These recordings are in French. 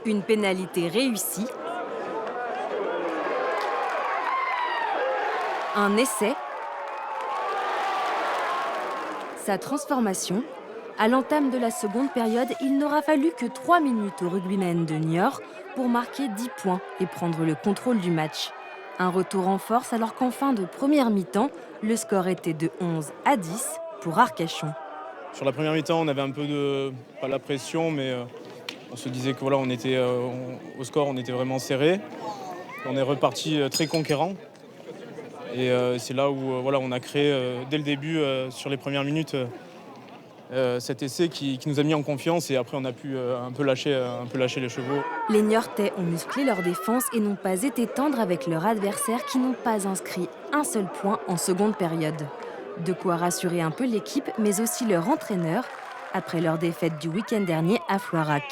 Une pénalité réussie. Un essai. Sa transformation. À l'entame de la seconde période, il n'aura fallu que 3 minutes aux rugbymen de Niort pour marquer 10 points et prendre le contrôle du match. Un retour en force alors qu'en fin de première mi-temps, le score était de 11-10 pour Arcachon. Sur la première mi-temps, on avait un peu pas la pression, mais on se disait que voilà, au score, on était vraiment serré. On est reparti très conquérant. Et c'est là où voilà, on a créé dès le début, sur les premières minutes, cet essai qui nous a mis en confiance. Et après, on a pu un peu lâcher les chevaux. Les Niortais ont musclé leur défense et n'ont pas été tendres avec leurs adversaires qui n'ont pas inscrit un seul point en seconde période. De quoi rassurer un peu l'équipe, mais aussi leur entraîneur, après leur défaite du week-end dernier à Floirac.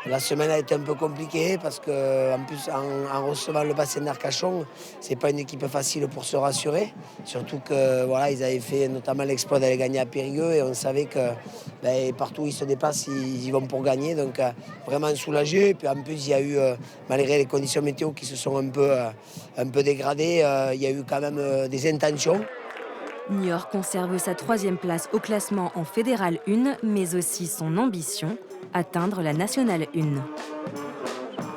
La semaine a été un peu compliquée parce que, en plus, en recevant le bassin d'Arcachon, c'est pas une équipe facile pour se rassurer. Surtout que voilà, ils avaient fait notamment l'exploit d'aller gagner à Périgueux et on savait que partout où ils se déplacent, ils y vont pour gagner. Donc vraiment soulagé. Et puis en plus, il y a eu, malgré les conditions météo qui se sont un peu dégradées, il y a eu quand même des intentions. Niort conserve sa 3e place au classement en Fédéral 1, mais aussi son ambition, atteindre la Nationale 1.